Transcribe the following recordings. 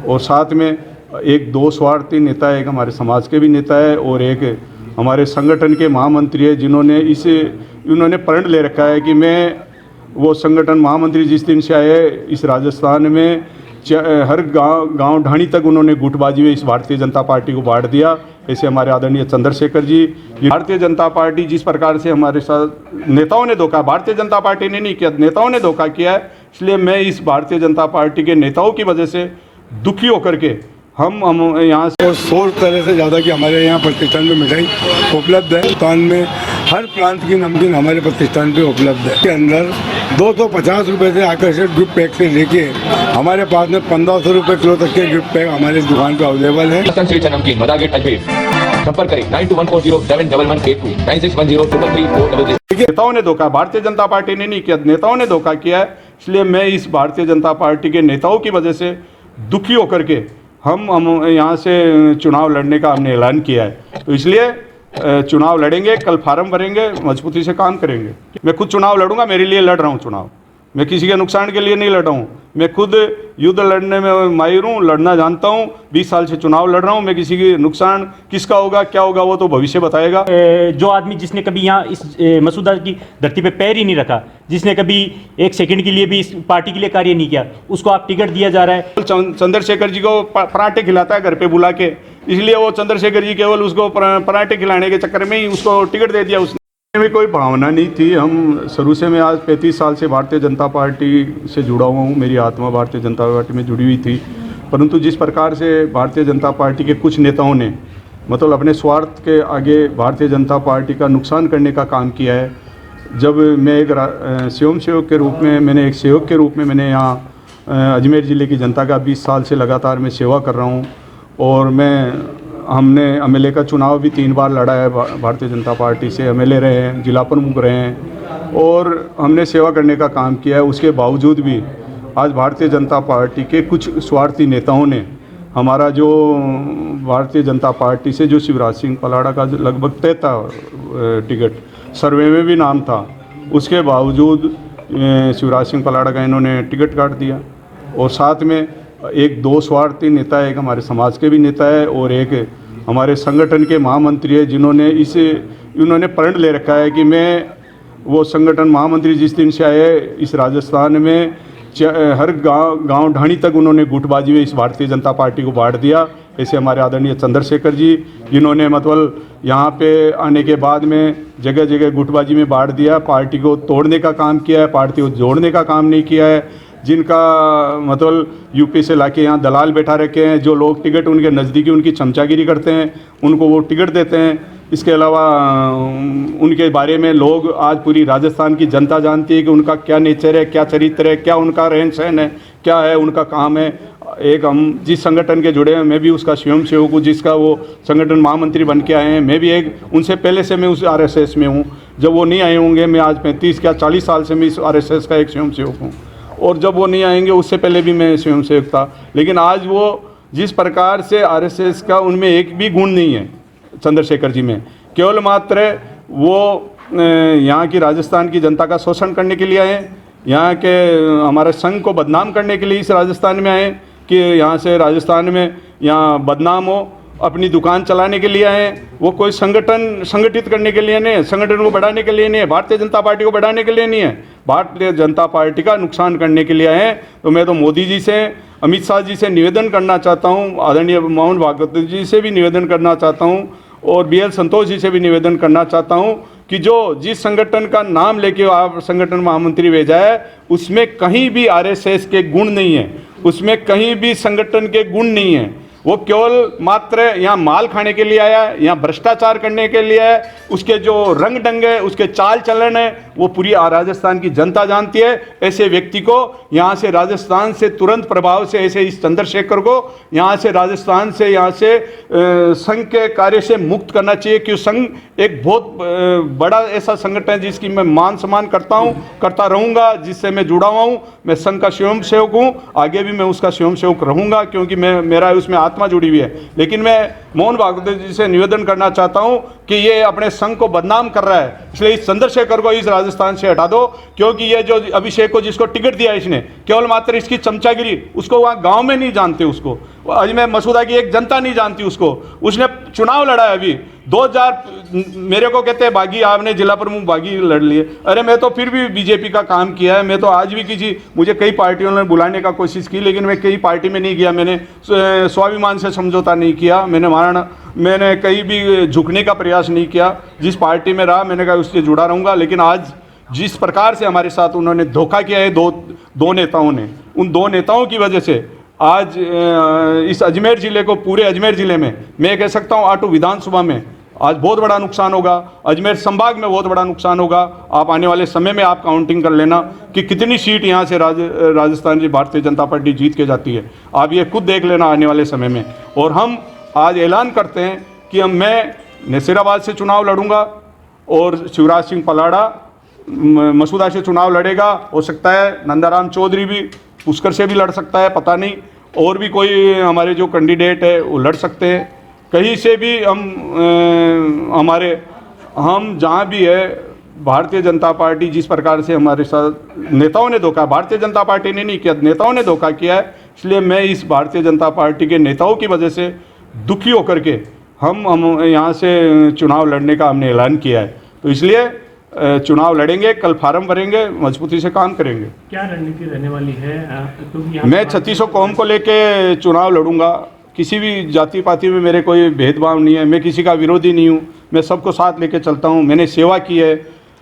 और साथ में एक दो स्वार्थी नेता है, एक हमारे समाज के भी नेता है और एक हमारे संगठन के महामंत्री है, जिन्होंने उन्होंने प्रण ले रखा है कि मैं वो संगठन महामंत्री जिस दिन से आए इस राजस्थान में हर गांव ढाणी तक उन्होंने गुटबाजी में इस भारतीय जनता पार्टी को बांट दिया। ऐसे हमारे आदरणीय चंद्रशेखर जी, भारतीय जनता पार्टी जिस प्रकार से हमारे साथ नेताओं ने धोखा, भारतीय जनता पार्टी ने नहीं किया, नेताओं ने धोखा किया है, इसलिए मैं इस भारतीय जनता पार्टी के नेताओं की वजह से दुखी होकर के हम यहाँ से 100 तरह से ज़्यादा की हमारे यहाँ प्रतिष्ठान में मिठाई उपलब्ध है। हिंदुस्तान में हर प्रांत की नमकीन हमारे प्रतिष्ठान पे उपलब्ध है। के अंदर 250 रुपये से आकर्षक गिफ्ट पैक से लेके हमारे पास में 1500 रुपये किलो तक के गिफ्ट पैक हमारे दुकान पे अवेलेबल है। संपर्क करें 9214071182 9610333433। नेताओं ने धोखा, भारतीय जनता पार्टी ने नहीं किया, नेताओं ने धोखा किया है, इसलिए मैं इस भारतीय जनता पार्टी के नेताओं की वजह से दुखी होकर के हम यहाँ से चुनाव लड़ने का हमने ऐलान किया है। तो इसलिए चुनाव लड़ेंगे, कल फार्म भरेंगे, मजबूती से काम करेंगे। मैं खुद चुनाव लड़ूंगा, मेरे लिए लड़ रहा हूँ चुनाव, मैं किसी के नुकसान के लिए नहीं लड़ रहा हूँ। मैं खुद युद्ध लड़ने में माहिर हूँ, लड़ना जानता हूँ, 20 साल से चुनाव लड़ रहा हूँ। मैं किसी की नुकसान किसका होगा क्या होगा वो तो भविष्य बताएगा। जो आदमी जिसने कभी यहाँ इस मसूदा की धरती पे पैर ही नहीं रखा, जिसने कभी एक सेकंड के लिए भी इस पार्टी के लिए कार्य नहीं किया, उसको आप टिकट दिया जा रहा है। चंद्रशेखर जी को पराठे खिलाता है घर पे बुला के, इसलिए वो चंद्रशेखर जी केवल उसको पराठे खिलाने के चक्कर में ही उसको टिकट दे दिया। उसने में कोई भावना नहीं थी। हम शुरू से, मैं आज 35 साल से भारतीय जनता पार्टी से जुड़ा हुआ हूँ, मेरी आत्मा भारतीय जनता पार्टी में जुड़ी हुई थी। परंतु जिस प्रकार से भारतीय जनता पार्टी के कुछ नेताओं ने मतलब अपने स्वार्थ के आगे भारतीय जनता पार्टी का नुकसान करने का काम किया है। जब मैं एक स्वयं सेवक के रूप में, मैंने एक सेवक के रूप में मैंने यहाँ अजमेर ज़िले की जनता का 20 साल से लगातार मैं सेवा कर रहा हूँ और हमने एमएलए का चुनाव भी 3 बार लड़ा है भारतीय जनता पार्टी से, एमएलए रहे हैं, जिला प्रमुख रहे हैं और हमने सेवा करने का काम किया है। उसके बावजूद भी आज भारतीय जनता पार्टी के कुछ स्वार्थी नेताओं ने हमारा जो भारतीय जनता पार्टी से जो शिवराज सिंह पलाड़ा का लगभग तय था टिकट, सर्वे में भी नाम था, उसके बावजूद शिवराज सिंह पलाड़ा का इन्होंने टिकट काट दिया। और साथ में एक दो स्वार्थी नेता है, एक हमारे समाज के भी नेता है और एक हमारे संगठन के महामंत्री है, जिन्होंने उन्होंने प्रण ले रखा है कि मैं वो संगठन महामंत्री जिस दिन से आए इस राजस्थान में हर गांव ढाणी तक उन्होंने गुटबाजी में इस भारतीय जनता पार्टी को बांट दिया। ऐसे हमारे आदरणीय चंद्रशेखर जी, जिन्होंने मतलब यहाँ पे आने के बाद में जगह जगह गुटबाजी में बांट दिया, पार्टी को तोड़ने का काम किया है, पार्टी को जोड़ने का काम नहीं किया है। जिनका मतलब यूपी से लाके यहाँ दलाल बैठा रखे हैं, जो लोग टिकट उनके नज़दीकी उनकी चमचागिरी करते हैं, उनको वो टिकट देते हैं। इसके अलावा उनके बारे में लोग आज पूरी राजस्थान की जनता जानती है कि उनका क्या नेचर है, क्या चरित्र है, क्या उनका रहन सहन है, क्या है उनका काम है। एक हम जिस संगठन के जुड़े हैं, मैं भी उसका स्वयं सेवक हूँ, जिसका वो संगठन महामंत्री बन के आए हैं। मैं भी एक उनसे पहले से मैं उस आरएसएस में हूँ, जब वो नहीं आए होंगे मैं आज 35 या 40 साल से मैं इस आरएसएस का एक स्वयं सेवक हूँ और जब वो नहीं आएंगे उससे पहले भी मैं स्वयं सेवक था। लेकिन आज वो जिस प्रकार से आरएसएस का उनमें एक भी गुण नहीं है चंद्रशेखर जी में, केवल मात्र वो यहाँ की राजस्थान की जनता का शोषण करने के लिए आए, यहाँ के हमारे संघ को बदनाम करने के लिए इस राजस्थान में आए कि यहाँ से राजस्थान में यहाँ बदनाम हो, अपनी दुकान चलाने के लिए आए। वो कोई संगठन संगठित करने के लिए नहीं है, संगठन को बढ़ाने के लिए नहीं है, भारतीय जनता पार्टी को बढ़ाने के लिए नहीं है, भारतीय जनता पार्टी का नुकसान करने के लिए आए हैं। तो मैं तो मोदी जी से, अमित शाह जी से निवेदन करना चाहता हूँ, आदरणीय मोहन भागवत जी से भी निवेदन करना चाहता हूँ और BL संतोष जी से भी निवेदन करना चाहता हूँ कि जो जिस संगठन का नाम लेके आप संगठन महामंत्री भेजा है उसमें कहीं भी RSS के गुण नहीं है, उसमें कहीं भी संगठन के गुण नहीं है। वो केवल मात्र यहाँ माल खाने के लिए आया है, यहाँ भ्रष्टाचार करने के लिए है। उसके जो रंग ढंग है, उसके चाल चलन है, वो पूरी राजस्थान की जनता जानती है। ऐसे व्यक्ति को यहाँ से राजस्थान से तुरंत प्रभाव से, ऐसे इस चंद्रशेखर को यहाँ से राजस्थान से, यहाँ से संघ के कार्य से मुक्त करना चाहिए। क्योंकि संघ एक बहुत बड़ा ऐसा संगठन है जिसकी मैं मान सम्मान करता हूँ, करता रहूँगा, जिससे मैं जुड़ा हुआ हूँ। मैं संघ का स्वयं सेवक हूँ, आगे भी मैं उसका स्वयं सेवक रहूँगा, क्योंकि मेरा उसमें आत्मा जुड़ी हुई है। लेकिन मैं मोहन भागवत जी से निवेदन करना चाहता हूं कि ये अपने संघ को बदनाम कर रहा है, इसलिए इस चंद्रशेखर को इस राजस्थान से हटा दो, क्योंकि ये जो अभिषेक को जिसको टिकट दिया इसने, केवल मात्र इसकी चमचागिरी, उसको वहाँ गांव में नहीं जानते, उसको अजमेर मसूदा की एक जनता नहीं जानती उसको। उसने चुनाव लड़ा है अभी 2000, मेरे को कहते हैं बागी, आपने जिला प्रमुख बागी लड़ लिए। अरे मैं तो फिर भी बीजेपी का काम किया है, मैं तो आज भी मुझे कई पार्टियों ने बुलाने का कोशिश की, लेकिन मैं कई पार्टी में नहीं गया, मैंने स्वाभिमान से समझौता नहीं किया, मैंने कहीं भी झुकने का प्रयास नहीं किया। जिस पार्टी में रहा मैंने कहा उससे जुड़ा रहूँगा। लेकिन आज जिस प्रकार से हमारे साथ उन्होंने धोखा किया है दो नेताओं ने, उन दो नेताओं की वजह से आज इस अजमेर ज़िले को, पूरे अजमेर ज़िले में, मैं कह सकता हूँ आटू विधानसभा में आज बहुत बड़ा नुकसान होगा, अजमेर संभाग में बहुत बड़ा नुकसान होगा। आप आने वाले समय में आप काउंटिंग कर लेना कि कितनी सीट यहाँ से राजस्थान की भारतीय जनता पार्टी जीत के जाती है, आप ये खुद देख लेना आने वाले समय में। और हम आज ऐलान करते हैं कि मैं नसीराबाद से चुनाव लड़ूंगा और शिवराज सिंह पलाड़ा मसूदा से चुनाव लड़ेगा। हो सकता है नंदाराम चौधरी भी पुष्कर से भी लड़ सकता है, पता नहीं, और भी कोई हमारे जो कैंडिडेट है वो लड़ सकते हैं, कहीं से भी। हम जहाँ भी है, भारतीय जनता पार्टी जिस प्रकार से हमारे साथ नेताओं ने धोखा, भारतीय जनता पार्टी ने नहीं किया, नेताओं ने धोखा किया है, इसलिए मैं इस भारतीय जनता पार्टी के नेताओं की वजह से दुखी होकर के हम यहाँ से चुनाव लड़ने का हमने ऐलान किया है। तो इसलिए चुनाव लड़ेंगे, कल फार्म भरेंगे, मजबूती से काम करेंगे। क्या रणनीति रहने वाली है? मैं 3600 कौम को लेके चुनाव लड़ूंगा। किसी भी जाति पाति में मेरे कोई भेदभाव नहीं है, मैं किसी का विरोधी नहीं हूँ, मैं सबको साथ लेके चलता हूँ। मैंने सेवा की है।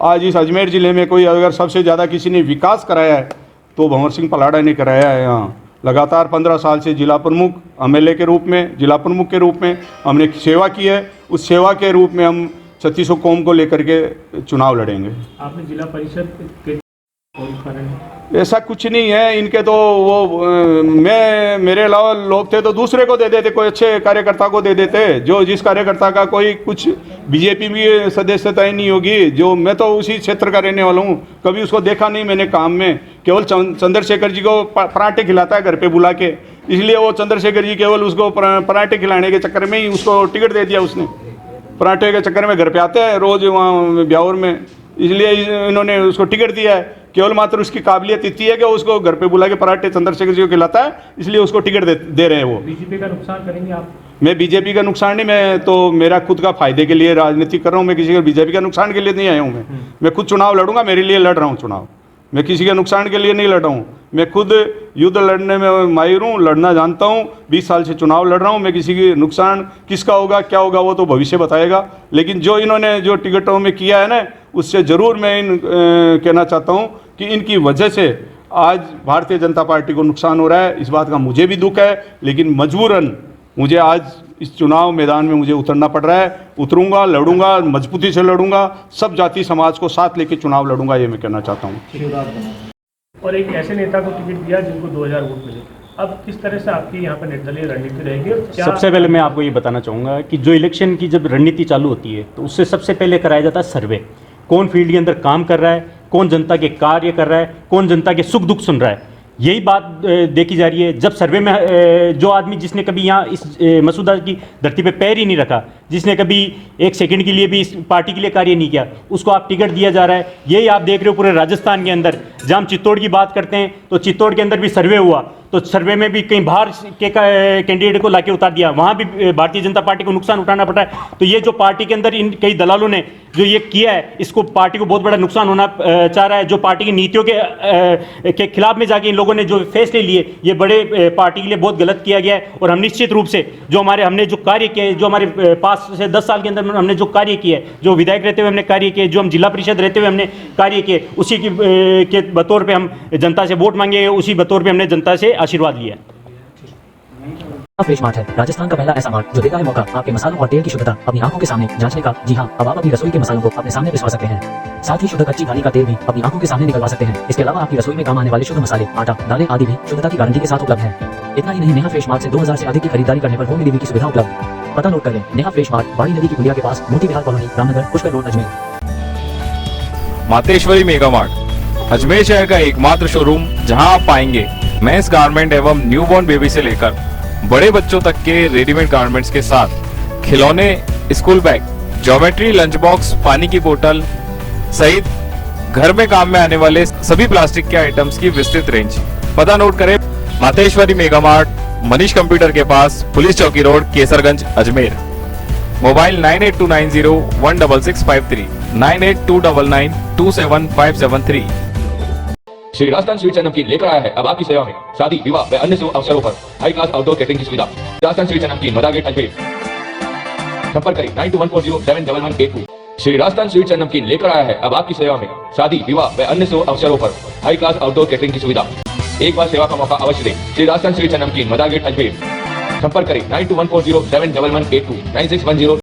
आज इस अजमेर ज़िले में कोई अगर सबसे ज़्यादा किसी ने विकास कराया है तो भंवर सिंह पलाड़ा ने कराया है। यहाँ लगातार 15 साल से जिला प्रमुख MLA के रूप में, जिला प्रमुख के रूप में हमने सेवा की है। उस सेवा के रूप में हम 3600 कौम को लेकर के चुनाव लड़ेंगे। आपने जिला परिषद के ऐसा कुछ नहीं है, इनके तो मेरे अलावा लोग थे तो दूसरे को दे देते, कोई अच्छे कार्यकर्ता को दे देते, जो जिस कार्यकर्ता का कोई कुछ बीजेपी में सदस्यता ही नहीं होगी। जो मैं तो उसी क्षेत्र का रहने वाला हूँ, कभी उसको देखा नहीं मैंने काम में। केवल चंद्रशेखर जी को पराठे खिलाता है घर पे बुला के, इसलिए वो चंद्रशेखर जी केवल उसको पराठे खिलाने के चक्कर में ही उसको टिकट दे दिया उसने। पराठे के चक्कर में घर पे आते हैं रोज़ वहाँ ब्यावर में, इसलिए इन्होंने उसको टिकट दिया है। केवल मात्र उसकी काबिलियत इतनी है कि उसको घर पे बुला के पराठे चंद्रशेखर जी को खिलाता है, इसलिए उसको टिकट दे रहे हैं वो। बीजेपी का नुकसान करेंगे आप? मैं बीजेपी का नुकसान नहीं, मैं तो मेरा खुद का फायदे के लिए राजनीति कर रहा हूँ। मैं किसी का बीजेपी का नुकसान के लिए नहीं आया हूँ। मैं खुद चुनाव लड़ूंगा, मेरे लिए लड़ रहा हूँ चुनाव। मैं किसी के नुकसान के लिए नहीं लड़ रहा हूँ। मैं खुद युद्ध लड़ने में माहिर हूँ, लड़ना जानता हूँ। 20 साल से चुनाव लड़ रहा हूँ। मैं किसी की नुकसान किसका होगा क्या होगा वो तो भविष्य बताएगा, लेकिन जो इन्होंने जो टिकटों में किया है ना, उससे ज़रूर मैं कहना चाहता हूँ कि इनकी वजह से आज भारतीय जनता पार्टी को नुकसान हो रहा है। इस बात का मुझे भी दुख है, लेकिन मजबूरन मुझे आज इस चुनाव मैदान में मुझे उतरना पड़ रहा है। उतरूंगा, लड़ूंगा, मजबूती से लड़ूंगा, सब जाति समाज को साथ लेके चुनाव लड़ूंगा, ये मैं कहना चाहता हूँ। और एक ऐसे नेता को टिकट दिया जिनको 2000 वोट मिले, अब किस तरह से आपकी यहाँ पर निर्दलीय रणनीति रहेगी? सबसे पहले मैं आपको ये बताना चाहूँगा कि जो इलेक्शन की जब रणनीति चालू होती है तो उससे सबसे पहले कराया जाता है सर्वे। कौन फील्ड के अंदर काम कर रहा है, कौन जनता के कार्य कर रहा है, कौन जनता के सुख दुख सुन रहा है, यही बात देखी जा रही है। जब सर्वे में जो आदमी जिसने कभी यहाँ इस मसूदा की धरती पे पैर ही नहीं रखा, जिसने कभी एक सेकंड के लिए भी इस पार्टी के लिए कार्य नहीं किया, उसको आप टिकट दिया जा रहा है। यही आप देख रहे हो पूरे राजस्थान के अंदर। जब हम चित्तौड़ की बात करते हैं तो चित्तौड़ के अंदर भी सर्वे हुआ, तो सर्वे में भी कहीं बाहर के कैंडिडेट को लाके उतार दिया, वहाँ भी भारतीय जनता पार्टी को नुकसान उठाना पड़ा है। तो ये जो पार्टी के अंदर इन कई दलालों ने जो ये किया है, इसको पार्टी को बहुत बड़ा नुकसान होना चाह रहा है। जो पार्टी की नीतियों के खिलाफ में जाके इन लोगों ने जो फैसले लिए, ये बड़े पार्टी के लिए बहुत गलत किया गया है। और हम निश्चित रूप से जो हमने जो कार्य किया है, जो हमारे पास से 10 साल के अंदर हमने जो कार्य किया है, जो विधायक रहते हुए हमने कार्य किए, जो हम जिला परिषद रहते हुए हमने कार्य किए, उसी के बतौर पे हम जनता से वोट मांगे, उसी बतौर पे हमने जनता से आशीर्वाद लिया। फ्रेश मार्ट है राजस्थान का पहला ऐसा मार्ट जो देता है मौका आपके मसालों और तेल की शुद्धता अपनी आंखों के सामने जांचने का। जी हाँ, अब आप अपनी रसोई के मसालों को अपने सामने पिसवा सकते हैं। साथ ही शुद्ध कच्ची घानी का तेल भी अपनी आंखों के सामने निकलवा सकते हैं। इसके अलावा आपकी रसोई में काम आने वाले शुद्ध मसाले, आटा, दालें आदि भी शुद्धता की गारंटी के साथ उपलब्ध है। इतना ही नहीं, नेहा फ्रेश मार्ट से 2000 से अधिक की खरीदारी करने पर होम डिलीवरी की सुविधा उपलब्ध। पता नोट कर लें, नेहा फ्रेश मार्ट बाड़ी नदी की पुलिया के पास, Moti Vihar colony, Ramnagar, Pushkar road, Ajmer. Mateshwari mega mart Ajmer शहर का एकमात्र शोरूम जहां आप पाएंगे मेंस गारमेंट एवं न्यूबॉर्न बेबी से लेकर बड़े बच्चों तक के रेडीमेड गारमेंट्स के साथ खिलौने, school bag, geometry, lunch box, पानी की बोतल सहित घर में काम में आने वाले सभी प्लास्टिक के आइटम्स की विस्तृत रेंज। पता नोट करें, Mateshwari mega mart, Manish computer के पास, पुलिस चौकी road, Kesarganj, Ajmer. Mobile 9829016653, 9829927573। Shri Rajasthan sweets and namkeen लेकर आया है अब आपकी सेवा में शादी, विवाह व अन्य शुभ अवसरों पर हाई क्लास आउटडोर कैटरिंग की सुविधा। राजस्थान स्वीट्स एंड नमकीन, मदा गेट, अजमेर। संपर्क करें 9214071182। श्री राजस्थान स्वीट्स एंड नमकीन लेकर आया है अब आपकी सेवा में शादी, विवाह व अन्य शुभ अवसरों पर हाई क्लास आउटडोर कैटरिंग की सुविधा। एक बार सेवा का मौका अवश्य दें। श्री राजस्थान स्वीट्स एंड नमकीन, मदा गेट, अजमेर। संपर्क करें 9214071182, 9610